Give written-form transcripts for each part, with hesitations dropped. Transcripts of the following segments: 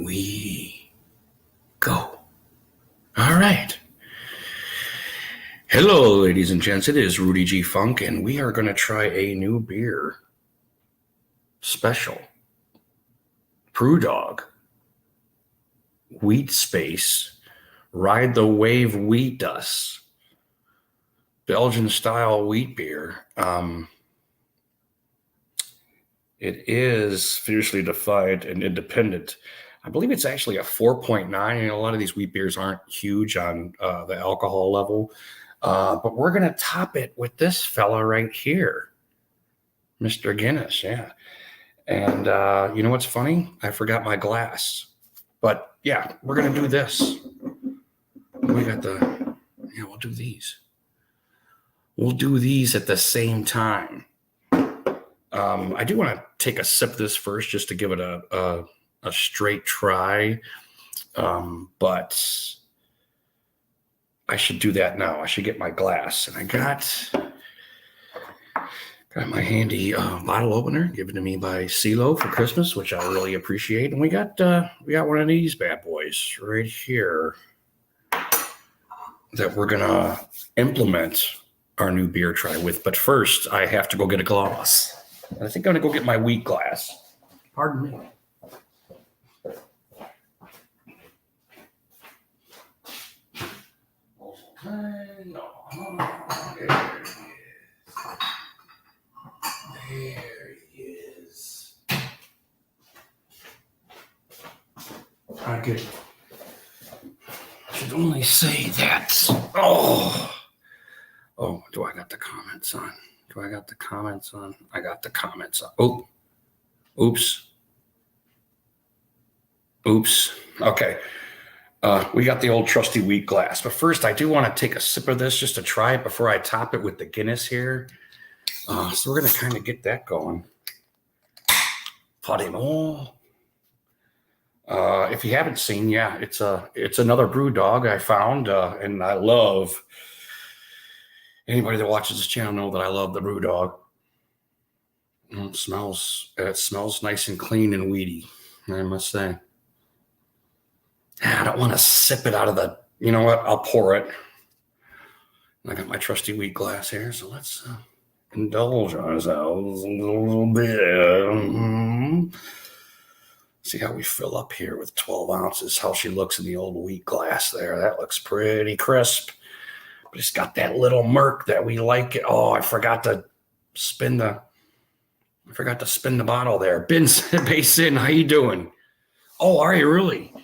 we go. All right. Hello, ladies and gents. It is Rudy G. Funk, and we are going to try a new beer. Special. Brewdog. Wheat Space. Ride the Wave Wheat Dust. Belgian-style wheat beer. It is fiercely defiant and independent. I believe it's actually a 4.9. And a lot of these wheat beers aren't huge on the alcohol level. But we're going to top it with this fella right here. Mr. Guinness, yeah. And you know what's funny? I forgot my glass. But yeah, we're going to do this. We got we'll do these. We'll do these at the same time. I do want to take a sip of this first just to give it a straight try. But I should do that now. I should get my glass. And I got my handy bottle opener given to me by CeeLo for Christmas, which I really appreciate. And we got one of these bad boys right here that we're going to implement our new beer try with. But first, I have to go get a glass. I think I'm going to go get my wheat glass. Pardon me. There he is. I should only say that. Oh, do I got the comments on? I got the comments on. Oh, oops. Okay. We got the old trusty wheat glass. But first, I do want to take a sip of this just to try it before I top it with the Guinness here. So we're going to kind of get that going. Podimo. If you haven't seen, it's another Brewdog I found, and I love. Anybody that watches this channel know that I love the Brewdog. It smells nice and clean and weedy, I must say. I don't want to sip it out of the, you know what? I'll pour it. I got my trusty wheat glass here, so let's indulge ourselves a little bit. See how we fill up here with 12 ounces, how she looks in the old wheat glass there. That looks pretty crisp. But it's got that little murk that we like. Oh, I forgot to spin the bottle there. Basin, how you doing? Oh, are you really?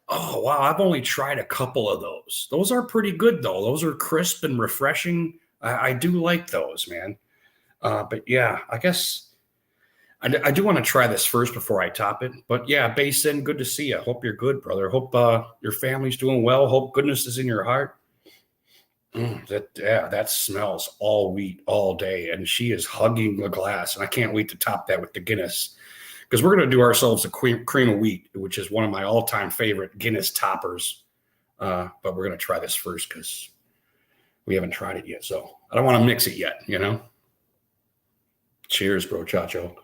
Oh, wow. I've only tried a couple of those. Those are pretty good, though. Those are crisp and refreshing. I do like those, man. But yeah, I guess I do want to try this first before I top it. But yeah, Basin, good to see you. Hope you're good, brother. Hope your family's doing well. Hope goodness is in your heart. That smells all wheat all day, and she is hugging the glass, and I can't wait to top that with the Guinness, because we're going to do ourselves a cream of wheat, which is one of my all-time favorite Guinness toppers. But we're going to try this first because we haven't tried it yet, so I don't want to mix it yet, you know. Cheers, bro, Chacho.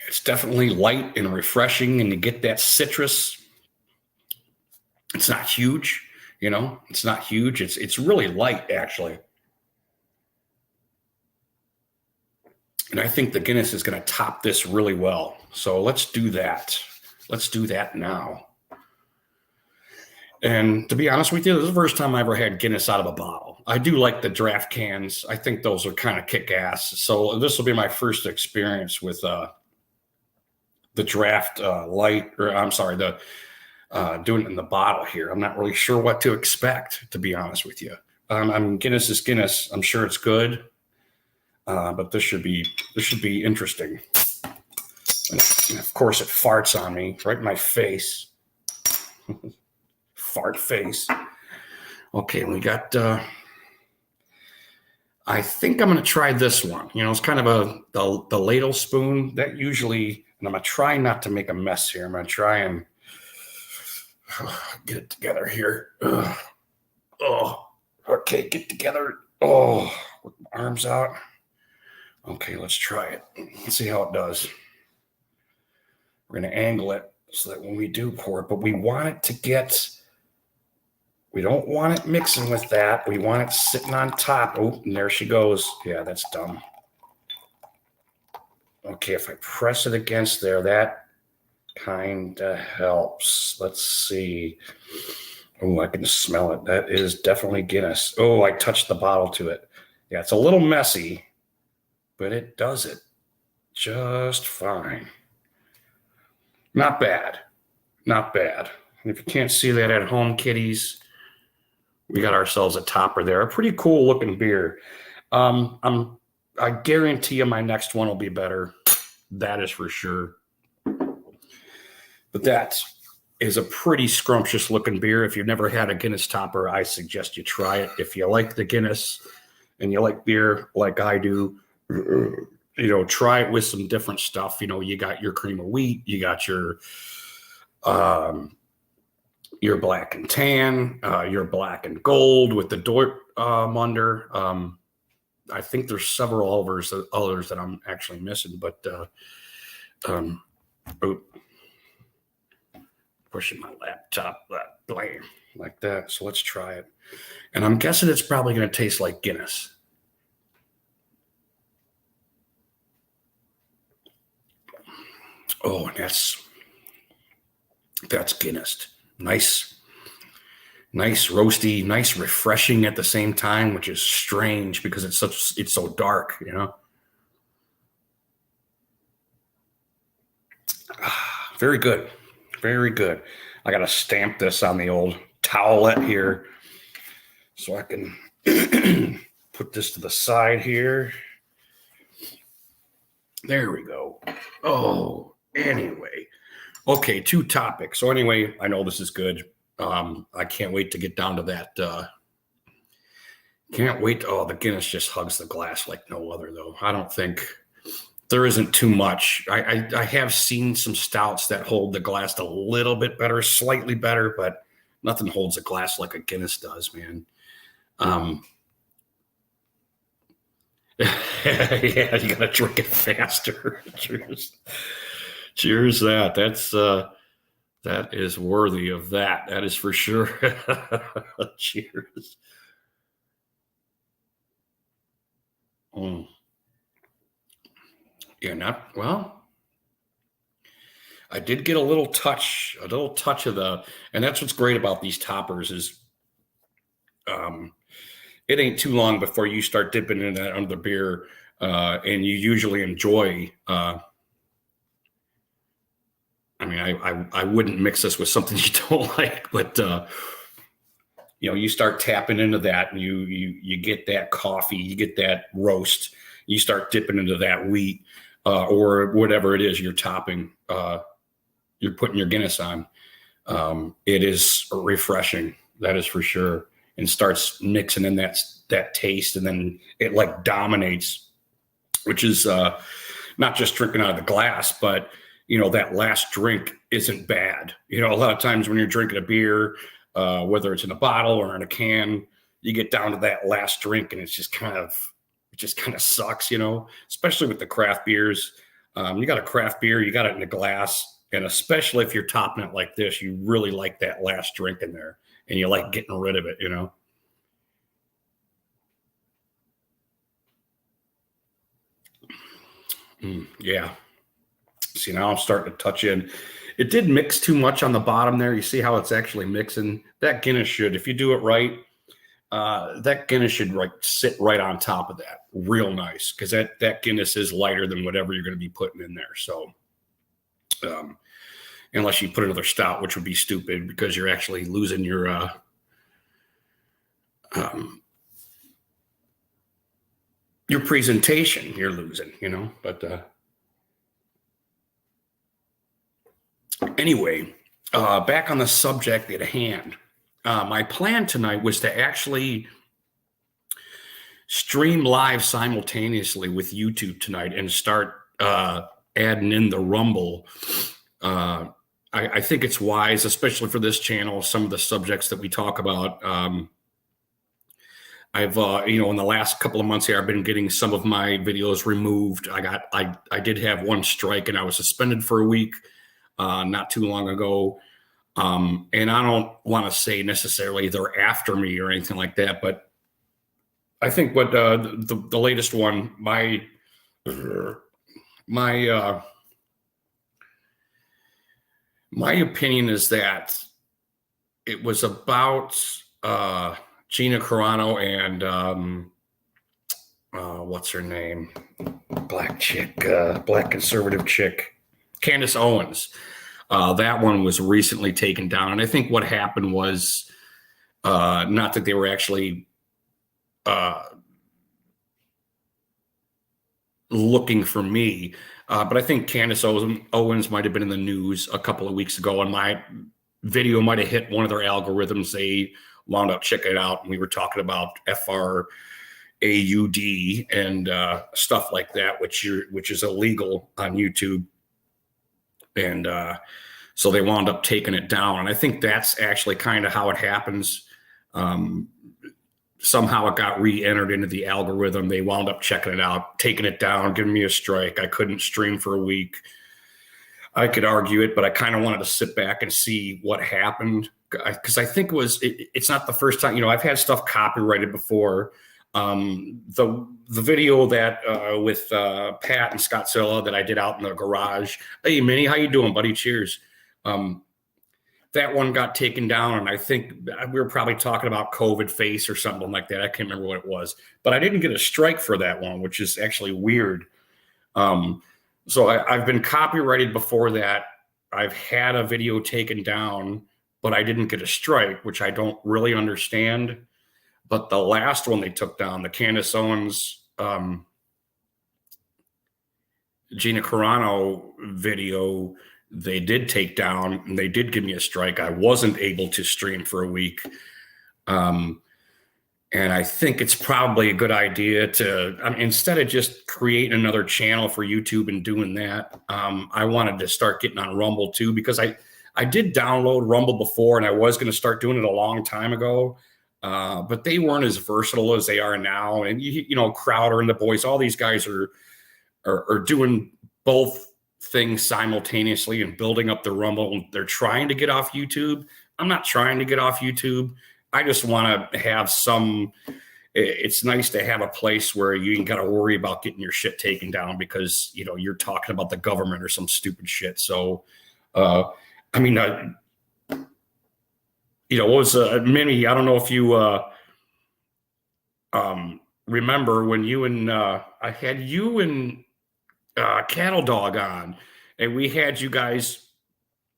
It's definitely light and refreshing, and you get that citrus. It's not huge, you know. It's not huge. It's really light, actually. And I think the Guinness is going to top this really well. So let's do that. Let's do that now. And to be honest with you, this is the first time I ever had Guinness out of a bottle. I do like the draft cans. I think those are kind of kick-ass. So this will be my first experience with the draft doing it in the bottle here. I'm not really sure what to expect, to be honest with you. Guinness is Guinness. I'm sure it's good, but this should be interesting. And of course, it farts on me right in my face. Fart face. Okay, we got. I think I'm going to try this one. You know, it's kind of the ladle spoon that usually. And I'm going to try not to make a mess here. I'm going to try and get it together here. Oh, okay, get together. Oh, with my arms out. Okay, let's try it. Let's see how it does. We're going to angle it so that when we do pour it, but we want it to get, we don't want it mixing with that. We want it sitting on top. Oh, and there she goes. Yeah, that's dumb. Okay, if I press it against there, that kind of helps. Let's see. Oh, I can smell it. That is definitely Guinness. Oh, I touched the bottle to it. Yeah, it's a little messy, but it does it just fine. Not bad. Not bad. And if you can't see that at home, kiddies, we got ourselves a topper there. A pretty cool looking beer. I guarantee you my next one will be better. That is for sure. But that is a pretty scrumptious looking beer. If you've never had a Guinness topper, I suggest you try it. If you like the Guinness and you like beer like I do, try it with some different stuff. You got your cream of wheat, you got your black and tan, your black and gold with the Dort under. I think there's several others that I'm actually missing, but pushing my laptop like that. So let's try it. And I'm guessing it's probably going to taste like Guinness. Oh, and that's Guinness. Nice roasty, nice refreshing at the same time, which is strange because it's so dark, Very good. Very good. I got to stamp this on the old towelette here so I can put this to the side here. There we go. Oh, anyway. Okay, 2 topics. So anyway, I know this is good. I can't wait to get down to that. Can't wait. The Guinness just hugs the glass like no other, though. I don't think there isn't too much. I have seen some stouts that hold the glass a little bit better, slightly better, but nothing holds a glass like a Guinness does, man. Yeah, you gotta drink it faster. Cheers that. That is worthy of that. That is for sure. Cheers. Yeah, I did get a little touch of and that's what's great about these toppers is, it ain't too long before you start dipping into that under the beer, and you usually enjoy. I wouldn't mix this with something you don't like, but you start tapping into that, and you get that coffee, you get that roast, you start dipping into that wheat, or whatever it is you're topping. You're putting your Guinness on. It is refreshing, that is for sure, and starts mixing in that taste, and then it like dominates, which is not just drinking out of the glass, but that last drink isn't bad. A lot of times when you're drinking a beer, whether it's in a bottle or in a can, you get down to that last drink and it just kind of sucks, especially with the craft beers. You got a craft beer, you got it in a glass, and especially if you're topping it like this, you really like that last drink in there and you like getting rid of it, Yeah. See, now I'm starting to touch in. It did mix too much on the bottom there. You see how it's actually mixing? That Guinness should, if you do it right, that Guinness should sit right on top of that. Real nice, because that Guinness is lighter than whatever you're going to be putting in there. So unless you put another stout, which would be stupid because you're actually losing your presentation. You're losing, but anyway, back on the subject at hand. My plan tonight was to actually stream live simultaneously with YouTube tonight and start adding in the Rumble. I think it's wise, especially for this channel, some of the subjects that we talk about. I've in the last couple of months here, I've been getting some of my videos removed. I did have one strike, and I was suspended for a week not too long ago. And I don't want to say necessarily they're after me or anything like that, but I think what the latest one, my opinion is that it was about Gina Carano and what's her name? Black chick, black conservative chick, Candace Owens. That one was recently taken down. And I think what happened was not that they were actually looking for me, but I think Candace Owens might have been in the news a couple of weeks ago, and my video might have hit one of their algorithms. They wound up checking it out, and we were talking about FRAUD and stuff like that, which is illegal on YouTube. And so they wound up taking it down. And I think that's actually kind of how it happens. Somehow it got re-entered into the algorithm. They wound up checking it out, taking it down, giving me a strike. I couldn't stream for a week. I could argue it, but I kind of wanted to sit back and see what happened. Because I think it's not the first time, I've had stuff copyrighted before. The video that with Pat and Scott Silla that I did out in the garage. Hey, Minnie, how you doing, buddy? Cheers. That one got taken down, and I think we were probably talking about COVID face or something like that. I can't remember what it was, but I didn't get a strike for that one, which is actually weird. So I've been copyrighted before that. I've had a video taken down, but I didn't get a strike, which I don't really understand. But the last one they took down, the Candace Owens, Gina Carano video, they did take down, and they did give me a strike. I wasn't able to stream for a week. And I think it's probably a good idea to, instead of just creating another channel for YouTube and doing that, I wanted to start getting on Rumble too, because I did download Rumble before, and I was going to start doing it a long time ago. But they weren't as versatile as they are now. And, Crowder and the boys, all these guys are doing both things simultaneously and building up the Rumble. They're trying to get off YouTube. I'm not trying to get off YouTube. I just want to have it's nice to have a place where you ain't got to worry about getting your shit taken down because, you're talking about the government or some stupid shit. So, what was Minnie? I don't know if you remember when you and I had you and Cattle Dog on, and we had you guys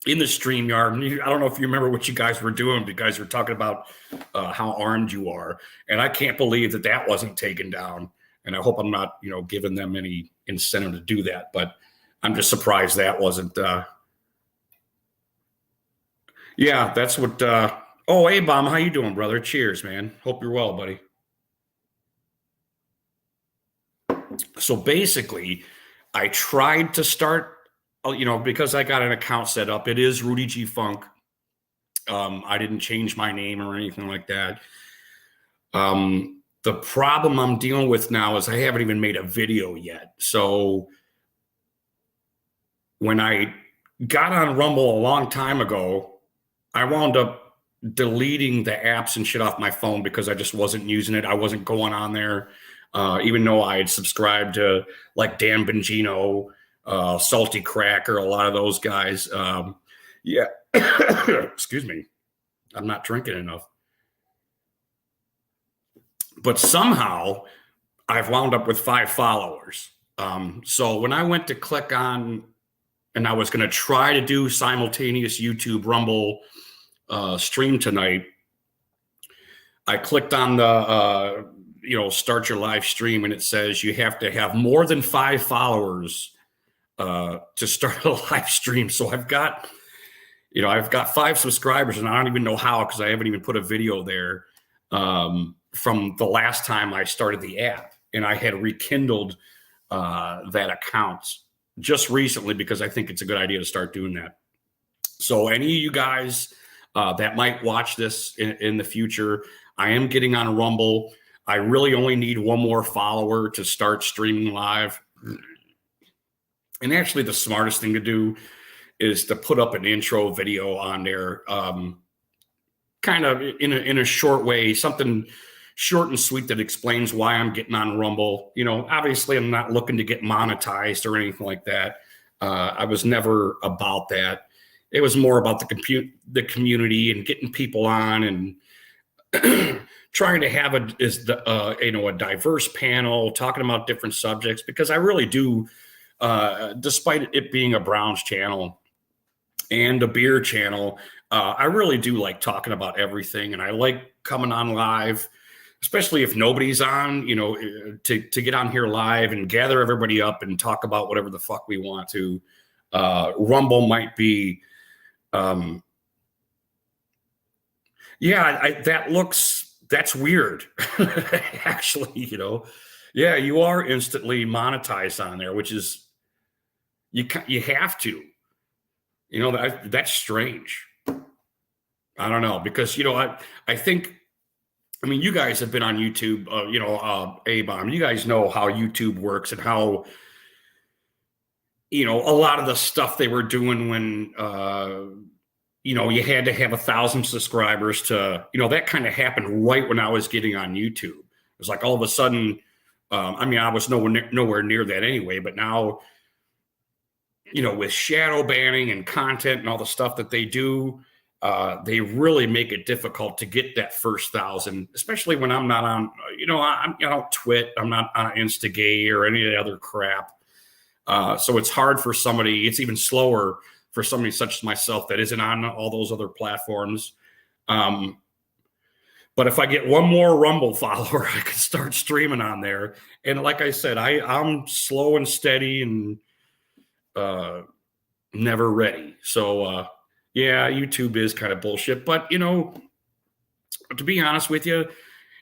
in the StreamYard. I don't know if you remember what you guys were doing. You guys were talking about how armed you are, and I can't believe that wasn't taken down. And I hope I'm not, giving them any incentive to do that. But I'm just surprised that wasn't. Yeah, that's what. Oh, hey, Bomb, how you doing, brother? Cheers, man. Hope you're well, buddy. So basically, I tried to start, because I got an account set up. It is Rudy G Funk. I didn't change my name or anything like that. The problem I'm dealing with now is I haven't even made a video yet. So when I got on Rumble a long time ago, I wound up deleting the apps and shit off my phone because I just wasn't using it. I wasn't going on there, even though I had subscribed to like Dan Bongino, Salty Cracker, a lot of those guys. Yeah, excuse me. I'm not drinking enough. But somehow I've wound up with 5 followers. So when I went to click on, and I was going to try to do simultaneous YouTube Rumble stream tonight, I clicked on the, start your live stream, and it says you have to have more than 5 followers to start a live stream. So I've got 5 subscribers, and I don't even know how, because I haven't even put a video there from the last time I started the app. And I had rekindled that account just recently because I think it's a good idea to start doing that. So any of you guys that might watch this in the future, I am getting on Rumble. I really only need one more follower to start streaming live. And actually, the smartest thing to do is to put up an intro video on there, kind of in a short way, something short and sweet that explains why I'm getting on Rumble. Obviously, I'm not looking to get monetized or anything like that. I was never about that. It was more about the community and getting people on and trying to have a diverse panel talking about different subjects, because I really do, despite it being a Browns channel and a beer channel, I really do like talking about everything, and I like coming on live, especially if nobody's on, to get on here live and gather everybody up and talk about whatever the fuck we want to. Rumble might be, that's weird. Actually, yeah, you are instantly monetized on there, which is, you have to, that's strange. I don't know, because, I think, you guys have been on YouTube, A-Bomb, you guys know how YouTube works and how, a lot of the stuff they were doing when, you had to have 1,000 subscribers to, that kind of happened right when I was getting on YouTube. It was like all of a sudden, I was nowhere near that anyway, but now, with shadow banning and content and all the stuff that they do, they really make it difficult to get that first 1,000, especially when I'm not on, I don't twit, I'm not on Instagay or any of the other crap. So it's hard for somebody, it's even slower for somebody such as myself that isn't on all those other platforms. But if I get one more Rumble follower, I can start streaming on there. And like I said, I'm slow and steady and never ready. So, yeah, YouTube is kind of bullshit. But, to be honest with you,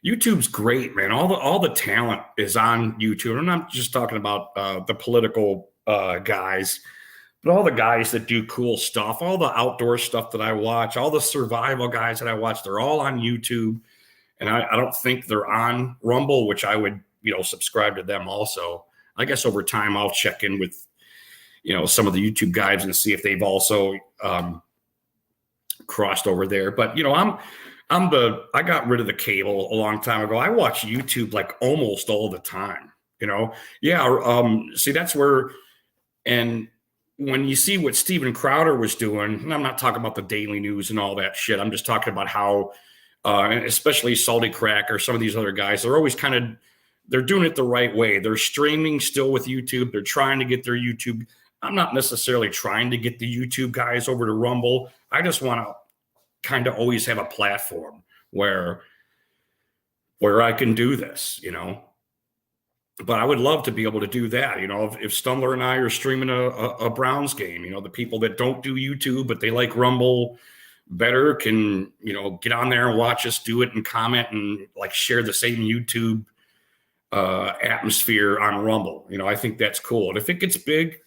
YouTube's great, man. All the talent is on YouTube. I'm not just talking about the political guys, but all the guys that do cool stuff, all the outdoor stuff that I watch, all the survival guys that I watch, they're all on YouTube. And I don't think they're on Rumble, which I would, subscribe to them also. I guess over time I'll check in with, some of the YouTube guys and see if they've also crossed over there. But, I got rid of the cable a long time ago. I watch YouTube like almost all the time, Yeah. See, that's where, and when you see what Steven Crowder was doing, and I'm not talking about the daily news and all that shit. I'm just talking about how, and especially Salty Crack or some of these other guys, they're always they're doing it the right way. They're streaming still with YouTube. They're trying to get their YouTube. I'm not necessarily trying to get the YouTube guys over to Rumble. I just want to kind of always have a platform where I can do this, But I would love to be able to do that. If Stumbler and I are streaming a Browns game, the people that don't do YouTube, but they like Rumble better can, get on there and watch us do it and comment and like share the same YouTube atmosphere on Rumble. I think that's cool. And if it gets big,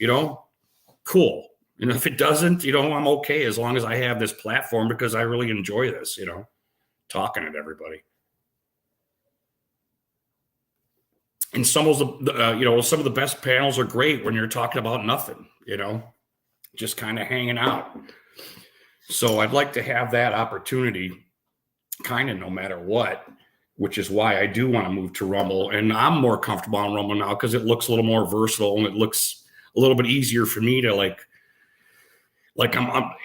cool. If it doesn't, I'm okay as long as I have this platform, because I really enjoy this, talking at everybody. And some of the best panels are great when you're talking about nothing, just kind of hanging out. So I'd like to have that opportunity kind of no matter what, which is why I do want to move to Rumble. And I'm more comfortable on Rumble now because it looks a little more versatile and it looks a little bit easier for me to like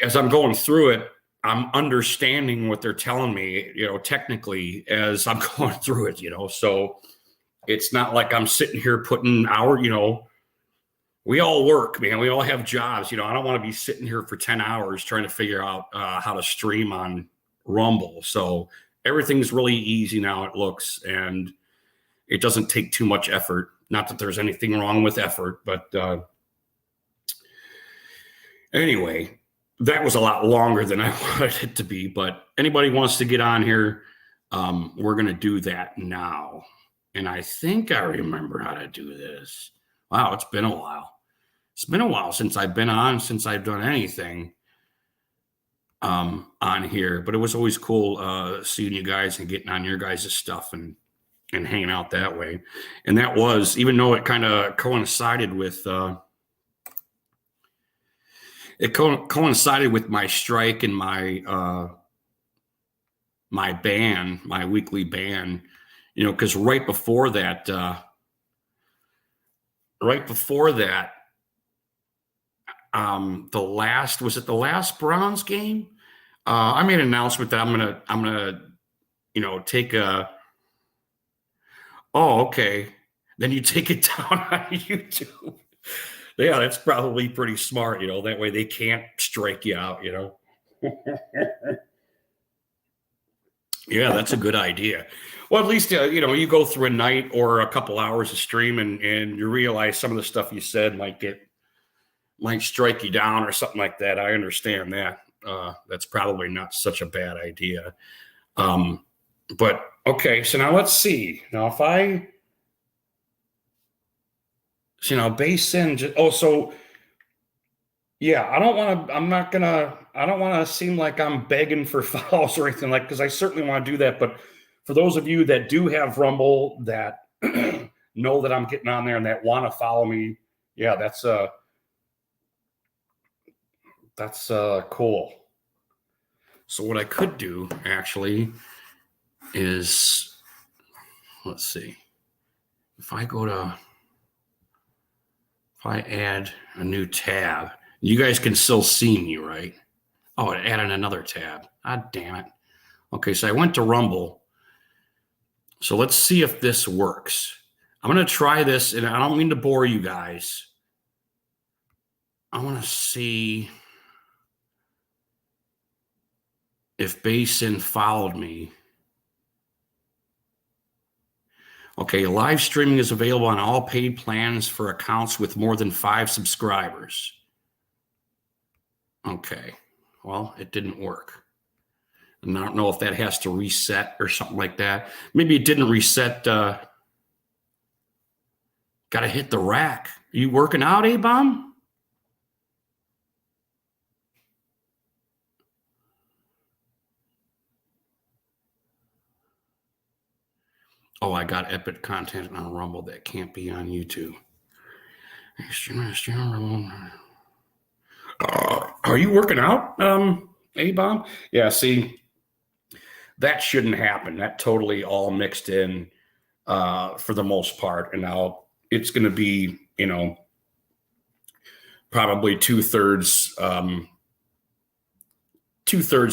as I'm going through it, I'm understanding what they're telling me, technically as I'm going through it, so it's not like I'm sitting here putting we all work, man. We all have jobs. I don't want to be sitting here for 10 hours trying to figure out how to stream on Rumble. So everything's really easy now, it looks, and it doesn't take too much effort. Not that there's anything wrong with effort, but anyway, that was a lot longer than I wanted it to be. But anybody wants to get on here, we're going to do that now. And I think I remember how to do this. Wow, it's been a while. It's been a while since I've been on, since I've done anything on here. But it was always cool seeing you guys and getting on your guys' stuff. And and hanging out that way. And that was, even though it kind of coincided with coincided with my strike and my ban, my weekly ban, because right before that, the last Browns game? I made an announcement that I'm gonna, take a. Oh, okay. Then you take it down on YouTube. Yeah, that's probably pretty smart. That way they can't strike you out. Yeah, that's a good idea. Well, at least you go through a night or a couple hours of stream, and you realize some of the stuff you said might strike you down or something like that. I understand that. That's probably not such a bad idea. But okay, so now let's see. Now if I base in so yeah, I don't want to seem like I'm begging for follows or anything, because I certainly want to do that. But for those of you that do have Rumble, that know that I'm getting on there and that want to follow me, yeah, that's cool. So what I could do actually is, let's see, if I add a new tab, you guys can still see me, right? Oh, it added another tab. God damn it. Okay, so I went to Rumble. So let's see if this works. I'm going to try this, and I don't mean to bore you guys. I want to see if Basin followed me. Okay, live streaming is available on all paid plans for accounts with more than 5 subscribers. Okay, well, it didn't work. And I don't know if that has to reset or something like that. Maybe it didn't reset. Got to hit the rack. Are you working out, A-Bomb? Oh, I got epic content on Rumble that can't be on YouTube. Are you working out, A-Bomb? Yeah, see, that shouldn't happen. That totally all mixed in for the most part. And now it's going to be, probably two-thirds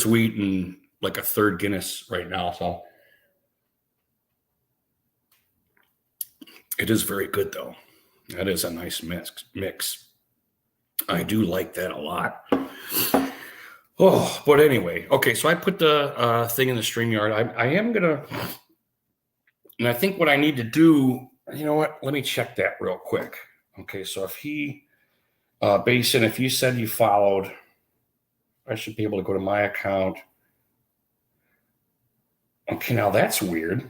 wheat and like a third Guinness right now. So it is very good, though. That is a nice mix. I do like that a lot. Oh, but anyway, okay. So I put the thing in the StreamYard. I am gonna, and I think what I need to do. You know what? Let me check that real quick. Okay, so if he, Basin, if you said you followed, I should be able to go to my account. Okay, now that's weird.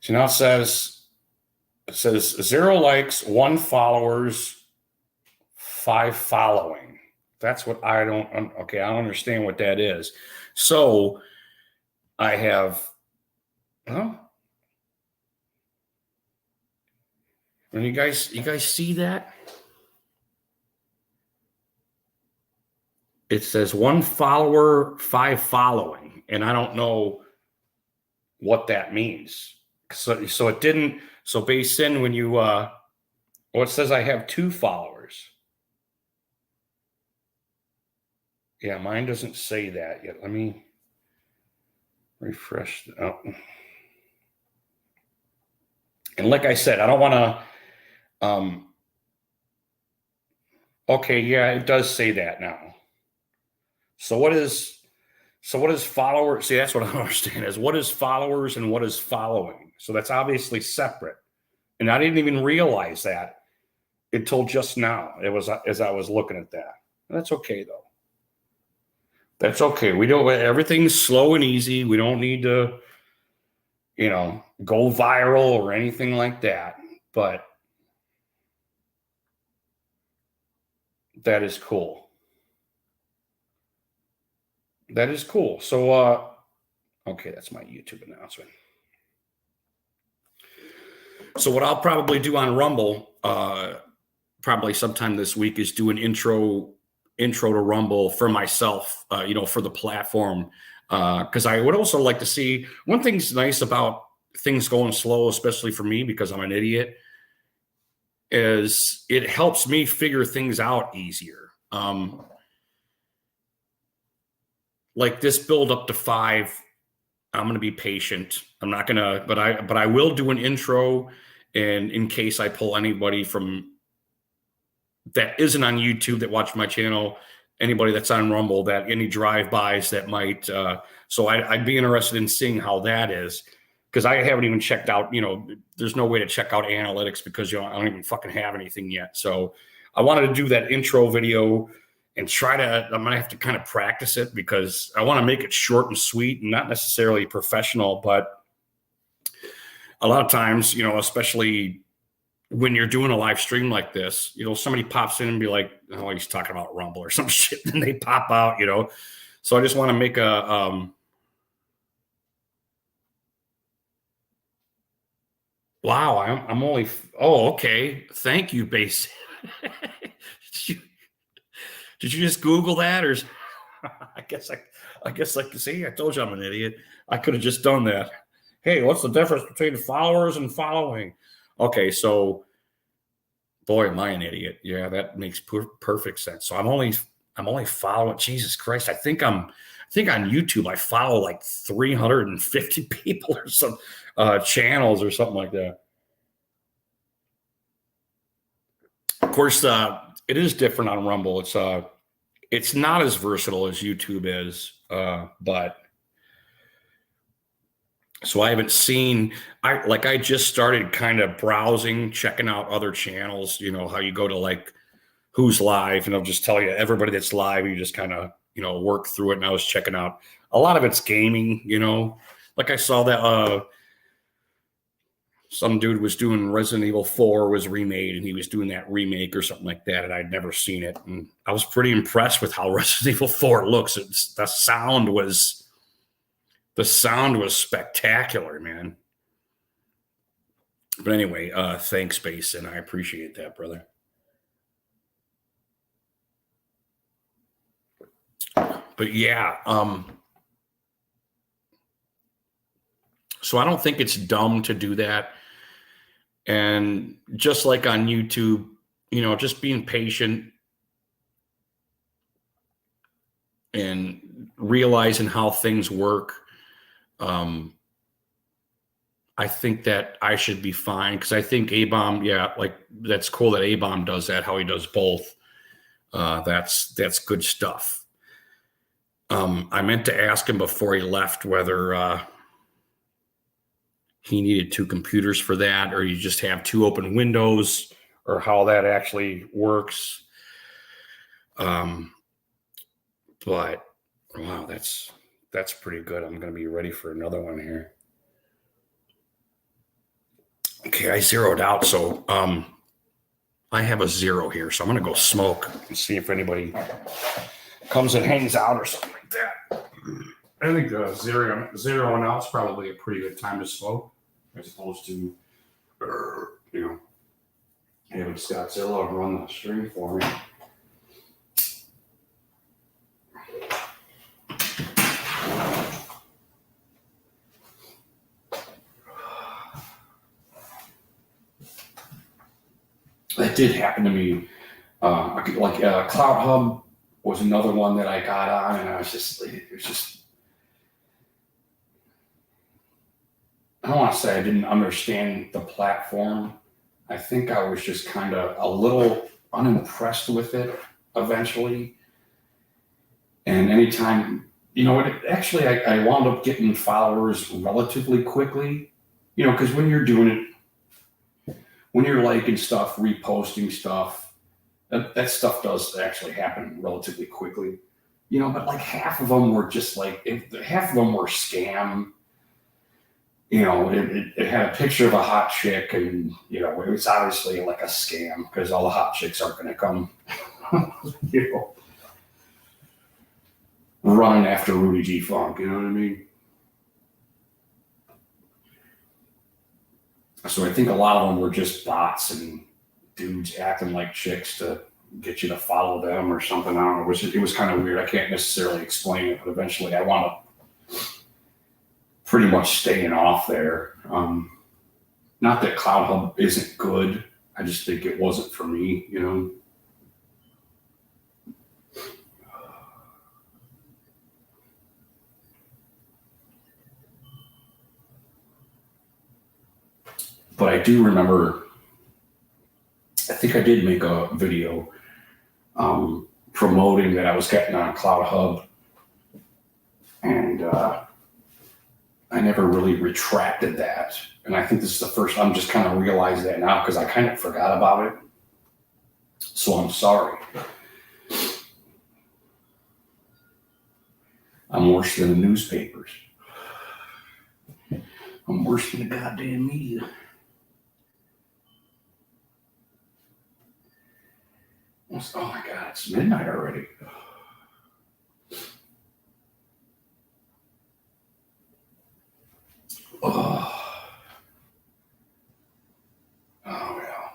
So now it says 0 likes, 1 followers, 5 following. That's what I don't. Okay, I don't understand what that is. So I have. When you guys see that? It says 1 follower, 5 following, and I don't know what that means. So it didn't. So Basin, when you it says I have 2 followers. Yeah, mine doesn't say that yet. Let me refresh. Oh. And like I said, I don't want to. Okay, yeah, it does say that now. So what is followers? See, that's what I don't understand is what is followers and what is following. So that's obviously separate, and I didn't even realize that until just now. It was as I was looking at that. That's okay though. That's okay. We don't. Everything's slow and easy. We don't need to, go viral or anything like that. But that is cool. That is cool. So, okay, that's my YouTube announcement. So what I'll probably do on Rumble, probably sometime this week, is do an intro to Rumble for myself, for the platform. Because I would also like to see, one thing's nice about things going slow, especially for me, because I'm an idiot, is it helps me figure things out easier. Like this build up to 5, I'm going to be patient. I'm not going to, but I will do an intro, and in case I pull anybody from that isn't on YouTube that watch my channel, anybody that's on Rumble, that any drive-bys that might, so I'd be interested in seeing how that is, because I haven't even checked out, there's no way to check out analytics because I don't even fucking have anything yet. So I wanted to do that intro video and I'm going to have to kind of practice it, because I want to make it short and sweet and not necessarily professional, but a lot of times, especially when you're doing a live stream like this, somebody pops in and be like, oh, he's talking about Rumble or some shit, and they pop out, So I just want to make wow, I'm only, oh, okay. Thank you, base. Did you just Google that, or I guess I can see, I told you I'm an idiot. I could have just done that. Hey, what's the difference between followers and following? Okay, so boy, am I an idiot. Yeah, that makes perfect sense. So I'm only following, Jesus Christ. I think on YouTube I follow like 350 people or some channels or something like that. Of course, it is different on Rumble. It's not as versatile as YouTube is, but so I haven't seen. I just started kind of browsing, checking out other channels. How you go to like who's live, and it'll just tell you everybody that's live. You just kind of work through it. And I was checking out a lot of it's gaming. Like I saw that some dude was doing Resident Evil 4 was remade, and he was doing that remake or something like that, and I'd never seen it. And I was pretty impressed with how Resident Evil 4 looks. The sound was spectacular, man. But anyway, thanks, Basin. I appreciate that, brother. But yeah, so I don't think it's dumb to do that. And just like on YouTube, just being patient and realizing how things work. I think that I should be fine, because I think A-Bomb, like that's cool that A-Bomb does that, how he does both. That's good stuff. I meant to ask him before he left whether he needed 2 computers for that, or you just have 2 open windows, or how that actually works. But wow, that's pretty good. I'm going to be ready for another one here. Okay, I zeroed out. So I have a 0 here. So I'm going to go smoke and see if anybody comes and hangs out or something like that. I think zeroing out is probably a pretty good time to smoke, as opposed to, having Scottzilla run the stream for me. That did happen to me. Cloud Hub was another one that I got on, and I was just, I don't want to say I didn't understand the platform. I think I was just kind of a little unimpressed with it eventually. And anytime, I wound up getting followers relatively quickly, because when you're doing it, when you're liking stuff, reposting stuff, that stuff does actually happen relatively quickly, but like half of them were just like, half of them were scam. It had a picture of a hot chick, and, it was obviously like a scam, because all the hot chicks aren't going to come, running after Rudy G. Funk, you know what I mean? So I think a lot of them were just bots and dudes acting like chicks to get you to follow them or something. I don't know. It was kind of weird. I can't necessarily explain it, but eventually I wound up pretty much staying off there. Not that Cloud Hub isn't good. I just think it wasn't for me, you know. But I do remember, I think I did make a video promoting that I was getting on Cloud Hub, and I never really retracted that. And I think this is the first I'm just kind of realized that now because I kind of forgot about it. So I'm sorry. I'm worse than the newspapers. I'm worse than the goddamn media. Oh my God, it's midnight already. Oh, yeah.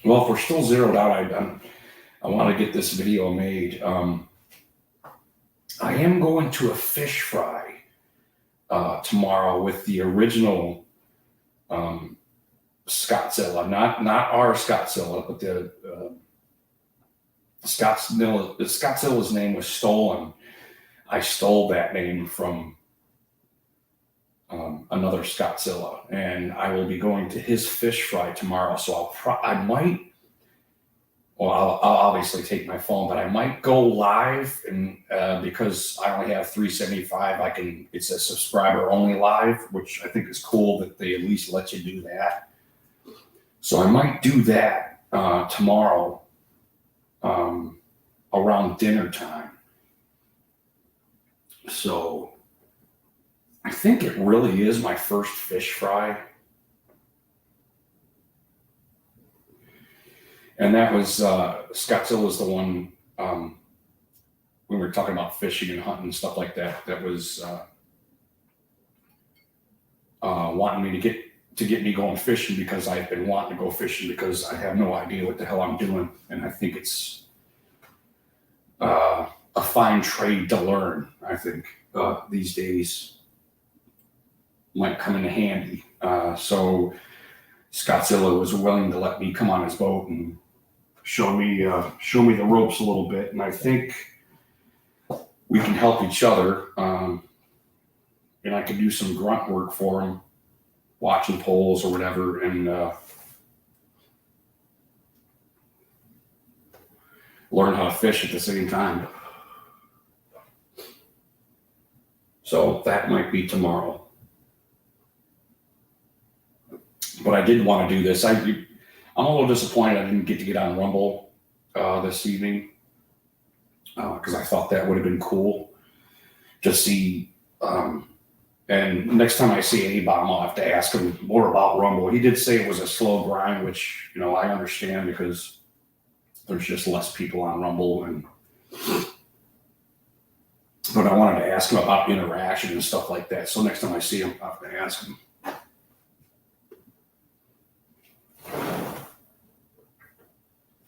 Well, if we're still zeroed out, I want to get this video made. I am going to a fish fry tomorrow with the original Scottzilla, not our Scottzilla, but the Scottsilla's name was stolen. I stole that name from another Scottzilla, and I will be going to his fish fry tomorrow. So I might. Well, I'll obviously take my phone, but I might go live, and because I only have 375, it's a subscriber only live, which I think is cool that they at least let you do that. So I might do that tomorrow around dinner time. So I think it really is my first fish fry. And that was Scottsilla's the one when we were talking about fishing and hunting and stuff like that. That was wanting me to get me going fishing because I've been wanting to go fishing because I have no idea what the hell I'm doing, and I think it's a fine trade to learn. I think these days might come in handy. So Scottzilla was willing to let me come on his boat and show me the ropes a little bit, and I think we can help each other. And I could do some grunt work for him, watching poles or whatever, and learn how to fish at the same time. So that might be tomorrow. But I did want to do this. I'm a little disappointed I didn't get to get on Rumble this evening because I thought that would have been cool to see. And next time I see A-Bomb, I'll have to ask him more about Rumble. He did say it was a slow grind, which, you know, I understand because there's just less people on Rumble. But I wanted to ask him about interaction and stuff like that. So next time I see him, I'll have to ask him.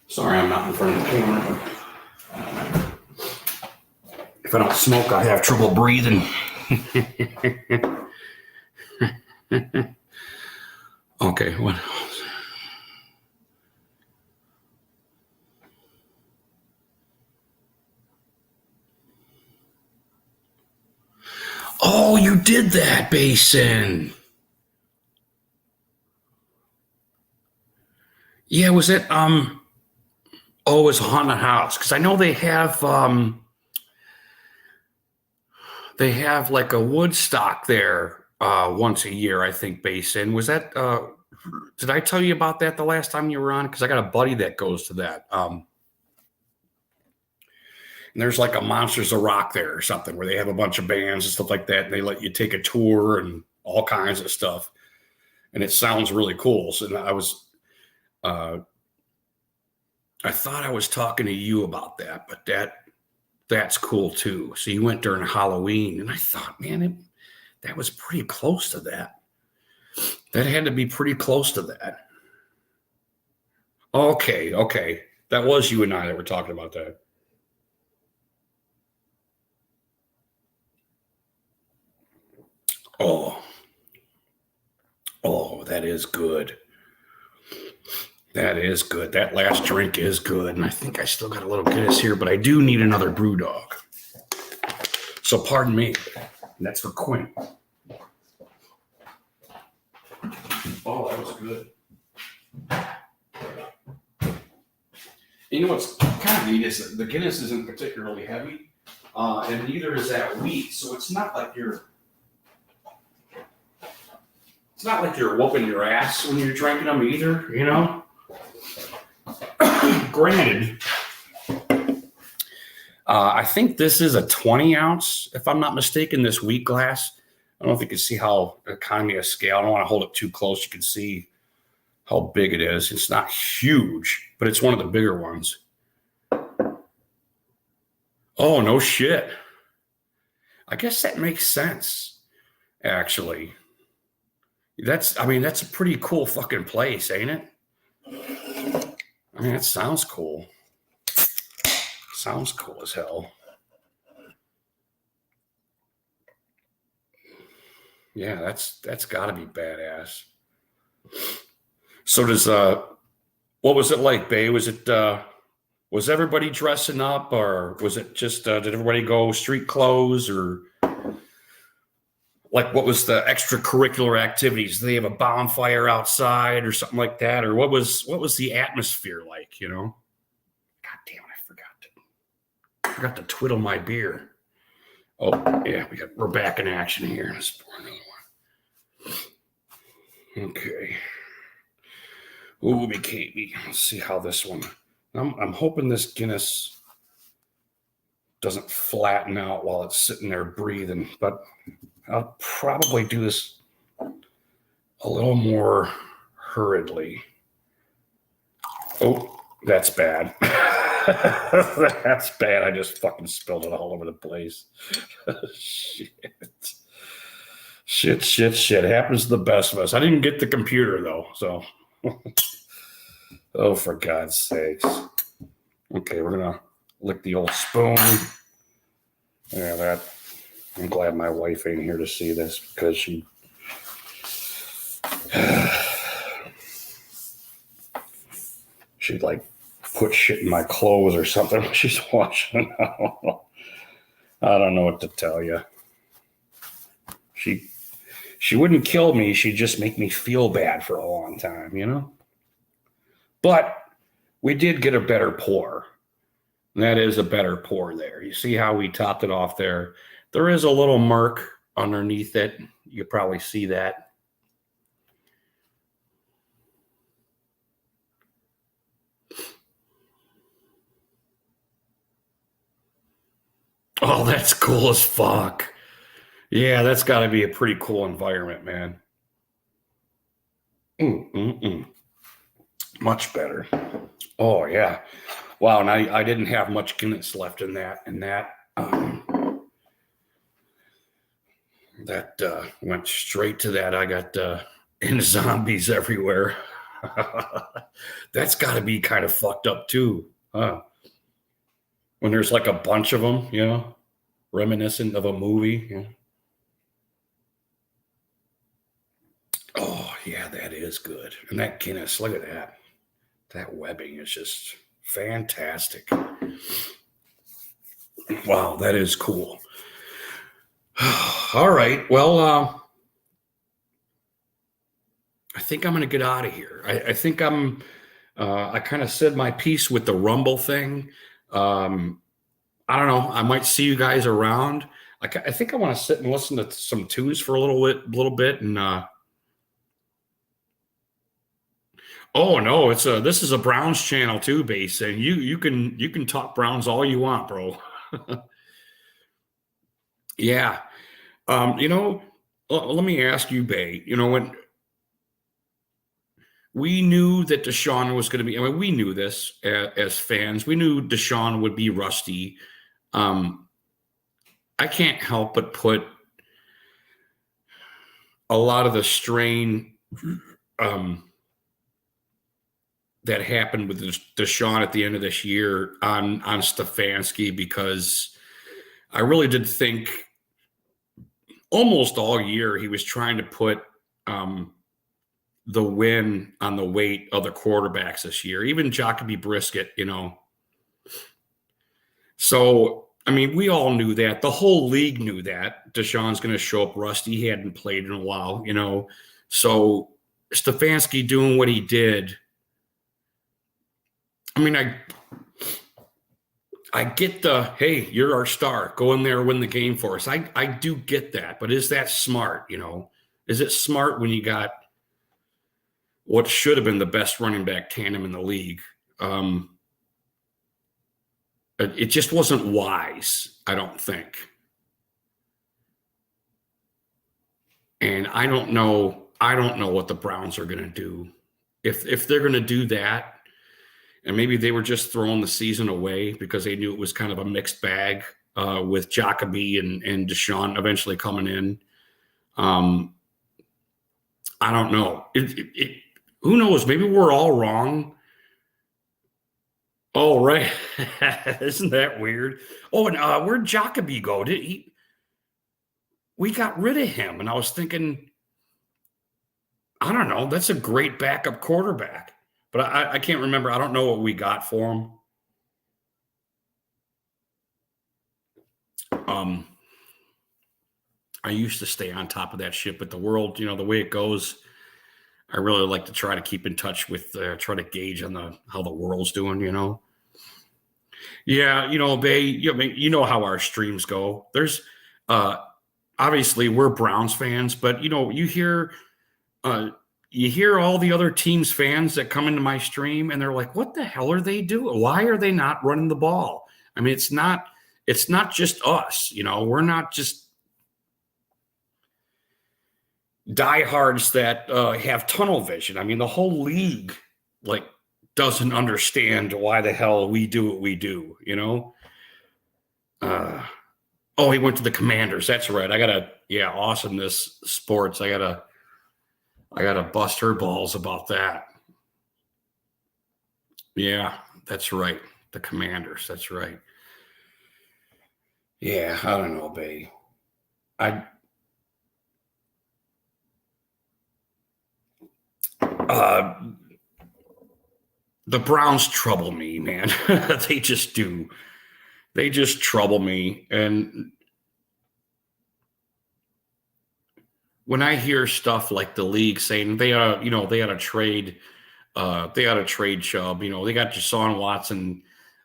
Sorry, I'm not in front of the camera. If I don't smoke, I have trouble breathing. Okay, what else? Oh, you did that, Basin. Yeah, was it oh, it was a haunted house because I know they have like a Woodstock there once a year, I think, Basin. Was that did I tell you about that the last time you were on? Because I got a buddy that goes to that. And there's like a Monsters of Rock there or something where they have a bunch of bands and stuff like that, and they let you take a tour and all kinds of stuff. And it sounds really cool. So I thought I was talking to you about that, but that's cool too. So you went during Halloween, and I thought, man, that was pretty close to that. That had to be pretty close to that. Okay. That was you and I that were talking about that. Oh, that is good. That is good. That last drink is good. And I think I still got a little Guinness here, but I do need another brew dog. So pardon me. And that's for Quinn. Oh, that was good. You know what's kind of neat is that the Guinness isn't particularly heavy, and neither is that wheat. So it's not like you're whooping your ass when you're drinking them either, you know? Granted, I think this is a 20 ounce, if I'm not mistaken, this wheat glass. I don't know if you can see how economy of scale. I don't want to hold it too close. You can see how big it is. It's not huge, but it's one of the bigger ones. Oh, no shit. I guess that makes sense, actually. That's a pretty cool fucking place, ain't it? I mean, that sounds cool. Sounds cool as hell. Yeah, that's got to be badass. So does what was it like, Bay? Was everybody dressing up, or was it just did everybody go street clothes, or like what was the extracurricular activities? Did they have a bonfire outside or something like that, or what was the atmosphere like? You know? God damn it, I forgot to twiddle my beer. Oh yeah, we're back in action here. Let's pour another one. Okay. Ooh, baby. Let's see how this one. I'm hoping this Guinness doesn't flatten out while it's sitting there breathing, but I'll probably do this a little more hurriedly. Oh, that's bad. That's bad. I just fucking spilled it all over the place. Shit. Happens to the best of us. I didn't get the computer though, so. Oh, for God's sakes. Okay, we're going to lick the old spoon. Yeah, I'm glad my wife ain't here to see this because she'd like put shit in my clothes or something when she's washing. I don't know what to tell you. She wouldn't kill me. She'd just make me feel bad for a long time, you know? But we did get a better pour. And that is a better pour there. You see how we topped it off there? There is a little murk underneath it. You probably see that. Oh, that's cool as fuck. Yeah, that's got to be a pretty cool environment, man. Much better. Oh, yeah. Wow, and I didn't have much Guinness left in that. And that went straight to that. I got in zombies everywhere. That's got to be kind of fucked up too, huh? When there's like a bunch of them, you know, reminiscent of a movie. You know? Oh, yeah, that is good. And that Guinness, look at that. That webbing is just fantastic. Wow, that is cool. All right. Well, I think I'm going to get out of here. I think I kind of said my piece with the Rumble thing. I don't know. I might see you guys around. I think I want to sit and listen to some tunes for a little bit. And oh no, this is a Browns channel too, Base, and you can talk Browns all you want, bro. Yeah. You know, let me ask you, Bay. You know, when we knew that Deshaun was going to be, I mean, we knew this as fans. We knew Deshaun would be rusty. I can't help but put a lot of the strain that happened with Deshaun at the end of this year on Stefanski, because I really did think almost all year he was trying to put the win on the weight of the quarterbacks this year, even Jacoby Brissett, So, I mean, we all knew that. The whole league knew that. Deshaun's going to show up rusty. He hadn't played in a while, So Stefanski doing what he did, I mean, I get the, hey, you're our star. Go in there, win the game for us. I do get that. But is that smart, Is it smart when you got what should have been the best running back tandem in the league? It just wasn't wise, I don't think. And I don't know what the Browns are going to do. If they're going to do that, and maybe they were just throwing the season away because they knew it was kind of a mixed bag with Jacoby and Deshaun eventually coming in. I don't know. Who knows? Maybe we're all wrong. Oh, right. Isn't that weird? Oh, and where'd Jacoby go? We got rid of him. And I was thinking, I don't know. That's a great backup quarterback. But I can't remember. I don't know what we got for him. I used to stay on top of that shit, but the world, the way it goes, I really like to try to keep in touch with, try to gauge on how the world's doing, Yeah, you know how our streams go. There's obviously we're Browns fans, but you hear all the other teams' fans that come into my stream and they're like, what the hell are they doing? Why are they not running the ball? I mean, it's not just us, we're not just diehards that have tunnel vision. I mean, the whole league doesn't understand why the hell we do what we do, he went to the Commanders. That's right. Awesomeness Sports. I gotta bust her balls about that. Yeah, that's right. The Commanders. That's right. Yeah, I don't know, babe. The Browns trouble me, man. They just do. They just trouble me. And when I hear stuff like the league saying they ought to trade Chubb, they got Deshaun Watson.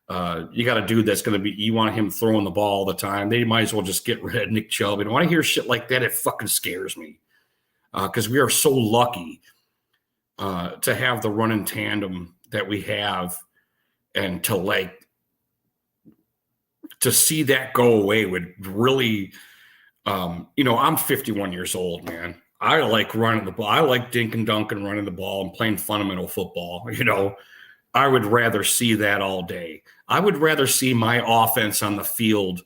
You got a dude that's going to be, you want him throwing the ball all the time. They might as well just get rid of Nick Chubb. And when I hear shit like that, it fucking scares me. Because we are so lucky to have the running tandem that we have, and to see that go away would really, I'm 51 years old, man. I like running the ball. I like dink and dunk and running the ball and playing fundamental football. I would rather see that all day. I would rather see my offense on the field,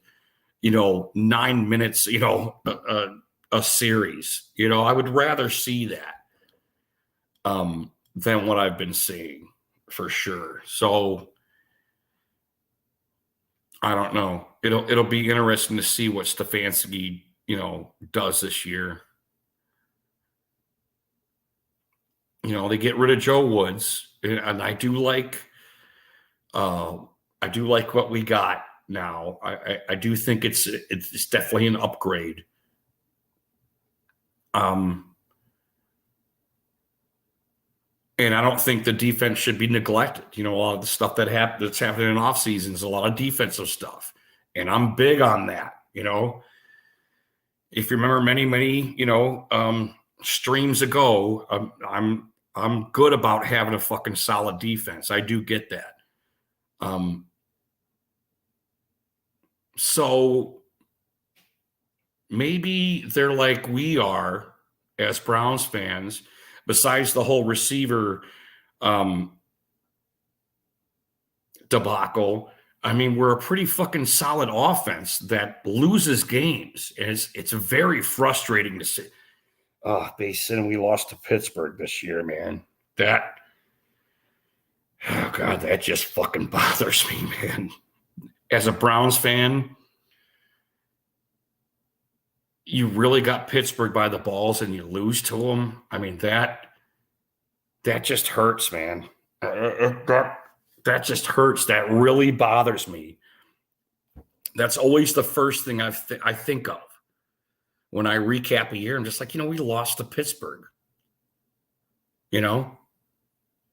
9 minutes, a series. I would rather see that than what I've been seeing, for sure. So I don't know. It'll be interesting to see what Stefanski, does this year. They get rid of Joe Woods, and I do like what we got now. I do think it's definitely an upgrade. And I don't think the defense should be neglected. A lot of the stuff that's happening in off season is a lot of defensive stuff. And I'm big on that. If you remember many, streams ago, I'm good about having a fucking solid defense. I do get that. So maybe they're like we are as Browns fans, besides the whole receiver debacle. I mean, we're a pretty fucking solid offense that loses games. And it's very frustrating to see. Oh, Basin, we lost to Pittsburgh this year, man. Oh God, that just fucking bothers me, man. As a Browns fan, you really got Pittsburgh by the balls and you lose to them. I mean, that just hurts, man. That just hurts. That really bothers me. That's always the first thing I think of when I recap a year. I'm just like, we lost to Pittsburgh.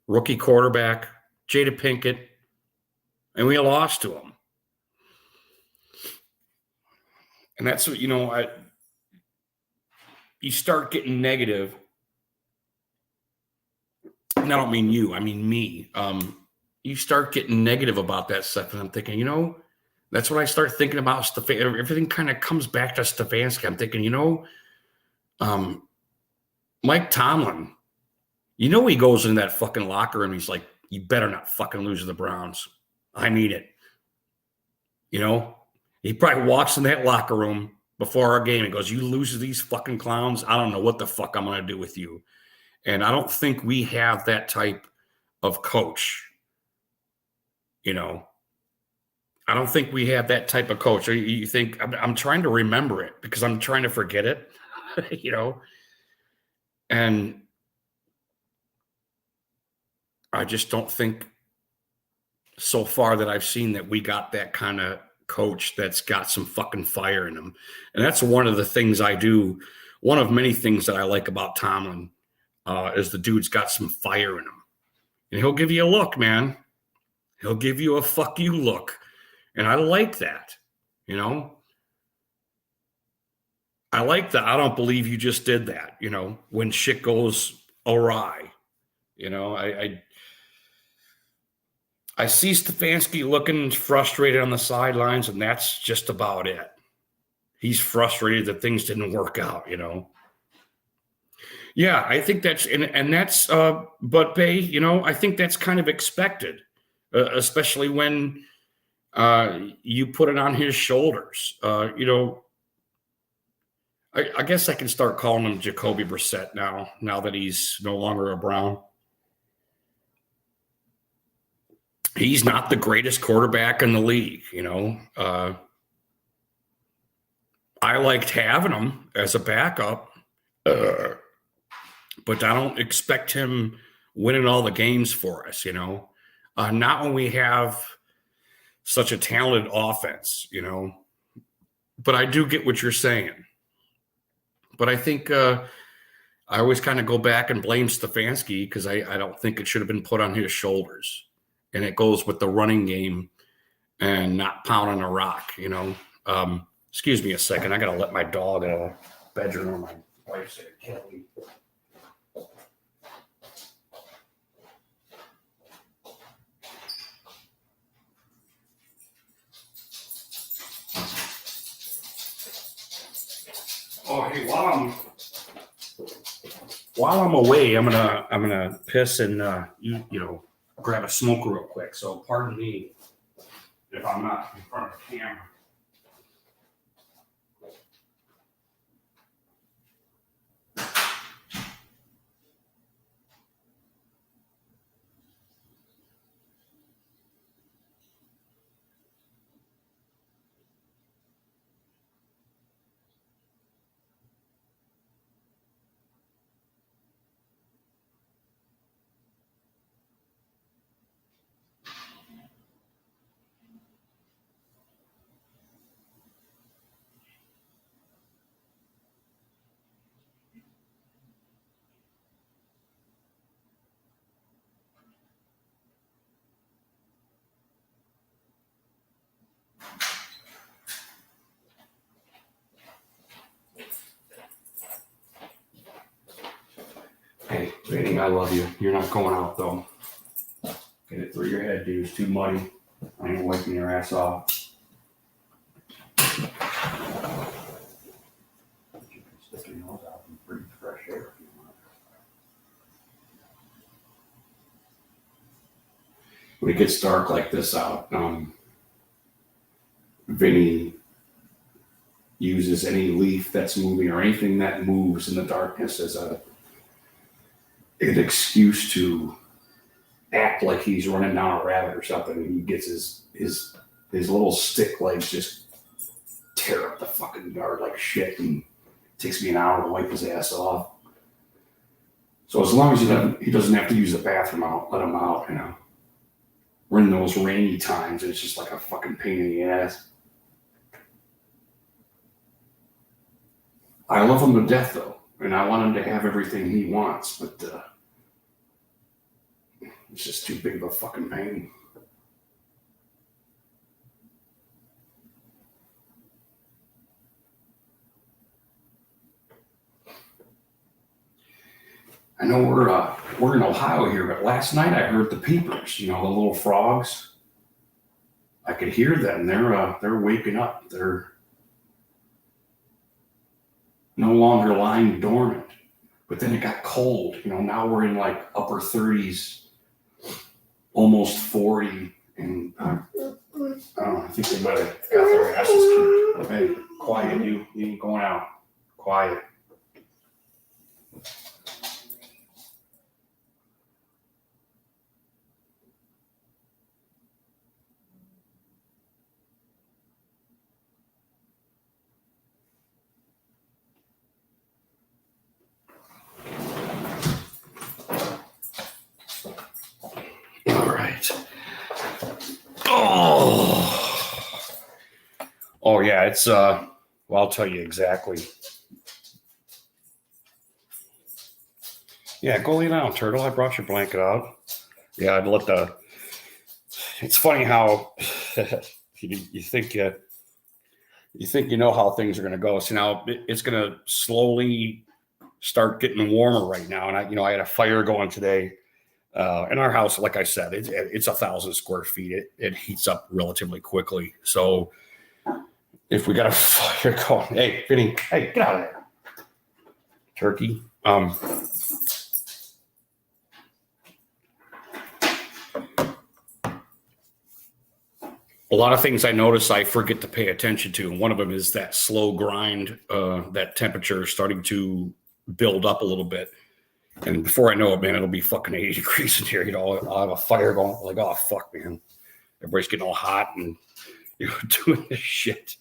Rookie quarterback, Jada Pinkett, and we lost to him. And that's what, you start getting negative. And I don't mean you, I mean me. You start getting negative about that stuff. And I'm thinking, that's what I start thinking about. Everything kind of comes back to Stefanski. I'm thinking, Mike Tomlin, he goes in that fucking locker room. He's like, you better not fucking lose to the Browns. I need it. He probably walks in that locker room before our game and goes, you lose to these fucking clowns, I don't know what the fuck I'm going to do with you. And I don't think we have that type of coach. I don't think we have that type of coach. Or you think, I'm trying to remember it because I'm trying to forget it, and I just don't think so far that I've seen that we got that kind of coach that's got some fucking fire in him. And that's one of the things I do. One of many things that I like about Tomlin is the dude's got some fire in him. And he'll give you a look, man. He'll give you a fuck you look. And I like that, I like that. I don't believe you just did that, when shit goes awry. I see Stefanski looking frustrated on the sidelines, and that's just about it. He's frustrated that things didn't work out, Yeah, I think that's, and that's, but Bay, I think that's kind of expected, especially when you put it on his shoulders. I guess I can start calling him Jacoby Brissett now that he's no longer a Brown. He's not the greatest quarterback in the league, I liked having him as a backup, but I don't expect him winning all the games for us, not when we have such a talented offense, but I do get what you're saying. But I think I always kind of go back and blame Stefanski because I don't think it should have been put on his shoulders. And it goes with the running game and not pounding a rock, Excuse me a second. I got to let my dog in the bedroom. My wife's at Kelly. Oh, hey, while I'm away, I'm gonna piss and grab a smoke real quick. So pardon me if I'm not in front of the camera. Hey, Vinny, I love you. You're not going out, though. Get it through your head, dude. It's too muddy. I ain't wiping your ass off. You can stick your nose out and breathe fresh air if you want. When it gets dark like this out, Vinny uses any leaf that's moving or anything that moves in the darkness as an excuse to act like he's running down a rabbit or something. And he gets his little stick legs just tear up the fucking yard like shit, and it takes me an hour to wipe his ass off. So as long as he doesn't have to use the bathroom, I'll let him out, you know. We're in those rainy times, and it's just like a fucking pain in the ass. I love him to death, though, and I want him to have everything he wants, but it's just too big of a fucking pain. I know we're in Ohio here, but last night I heard the peepers, you know, the little frogs. I could hear them. They're waking up. They're no longer lying dormant. But then it got cold. You know, now we're in like upper 30s, almost 40, and I don't know. I think they might have got their asses kicked. Hey, quiet, you ain't going out. Quiet. Oh yeah, it's well, I'll tell you exactly. Yeah, go lay down, Turtle. I brought your blanket out. Yeah, I'd let the. It's funny how you think you know how things are going to go. So now it's going to slowly start getting warmer right now, and I had a fire going today. In our house, like I said, it's 1,000 square feet. It heats up relatively quickly. So if we got a fire going, hey, Vinny, hey, get out of there, turkey. A lot of things I notice I forget to pay attention to, and one of them is that slow grind. That temperature is starting to build up a little bit. And before I know it, man, it'll be fucking 80 degrees in here. You know, I'll have a fire going. Like, oh, fuck, man. Everybody's getting all hot and doing this shit.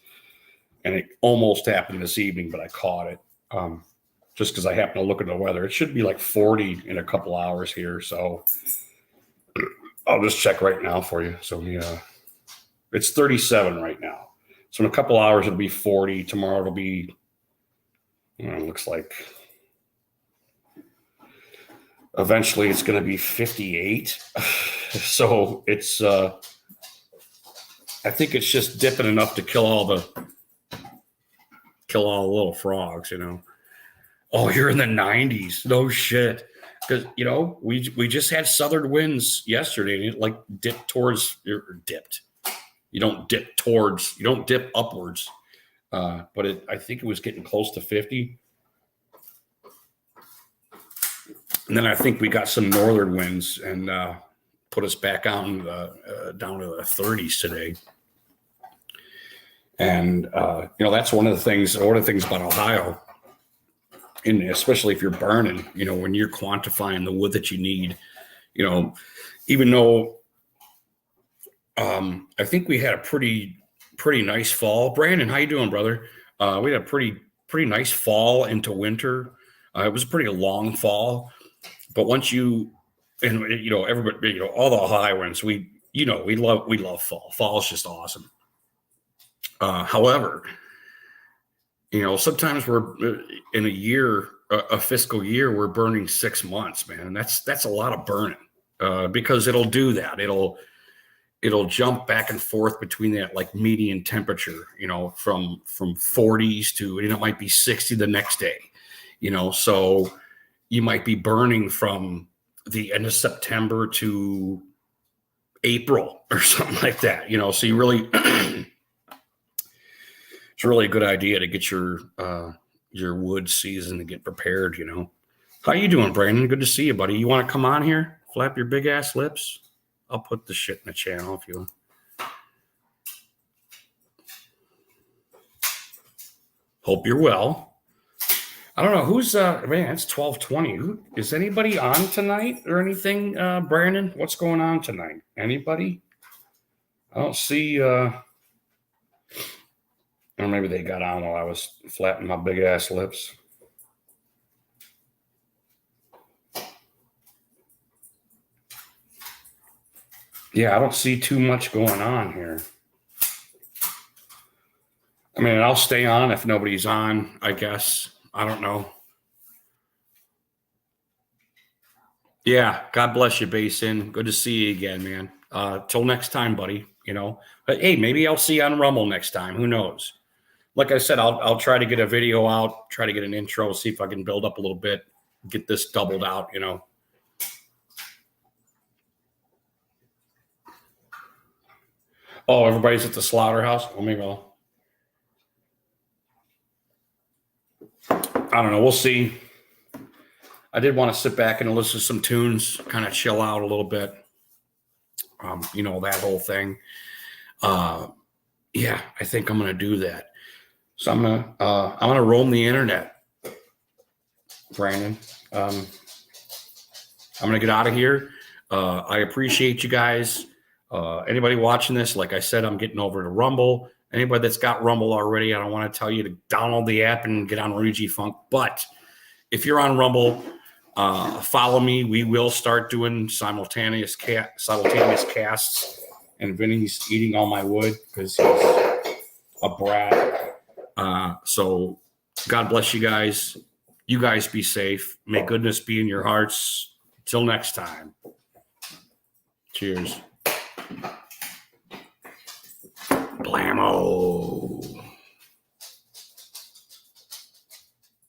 And it almost happened this evening, but I caught it just because I happened to look at the weather. It should be like 40 in a couple hours here. So I'll just check right now for you. So, yeah, it's 37 right now. So in a couple hours, it'll be 40. Tomorrow, it'll be, it looks like... Eventually, it's going to be 58. So it's, I think it's just dipping enough to kill all the little frogs, you know. Oh, you're in the 90s. No shit. Because, you know, we just had southern winds yesterday, and it like dipped. You don't dip upwards. But I think it was getting close to 50. And then I think we got some northern winds and put us back on down to the 30s today. And that's one of the things about Ohio, and especially if you're burning. You know, when you're quantifying the wood that you need, you know, even though I think we had a pretty nice fall. Brandon, how you doing, brother? We had a pretty nice fall into winter. It was a pretty long fall. But once everybody, all the Ohioans, we love fall. Fall is just awesome. However, sometimes we're in a fiscal year, we're burning 6 months, man. And that's a lot of burning because it'll do that. It'll jump back and forth between that like median temperature, from 40s to, it might be 60 the next day, so you might be burning from the end of September to April or something like that, so you really, it's really a good idea to get your wood season to get prepared, How you doing, Brandon? Good to see you, buddy. You want to come on here? Flap your big ass lips? I'll put the shit in the channel if you want. Hope you're well. I don't know who's man, it's 12:20. Is anybody on tonight or anything? Brandon, what's going on tonight? Anybody? I don't see or maybe they got on while I was flapping my big ass lips. Yeah, I don't see too much going on here. I mean, I'll stay on if nobody's on, I guess. I don't know. Yeah, God bless you, Basin. Good to see you again, man. Till next time, buddy. But hey, maybe I'll see you on Rumble next time. Who knows? Like I said, I'll try to get a video out, try to get an intro, see if I can build up a little bit, get this doubled out. Oh, everybody's at the slaughterhouse. Let me go. I don't know. We'll see. I did want to sit back and listen to some tunes, kind of chill out a little bit. That whole thing. Yeah, I think I'm going to do that. So I'm gonna roam the internet, Brandon. I'm gonna get out of here. I appreciate you guys. Anybody watching this, like I said, I'm getting over to Rumble. Anybody that's got Rumble already, I don't want to tell you to download the app and get on Rugy Funk. But if you're on Rumble, follow me. We will start doing simultaneous casts. And Vinny's eating all my wood because he's a brat. So God bless you guys. You guys be safe. May goodness be in your hearts. Till next time. Cheers. Blammo.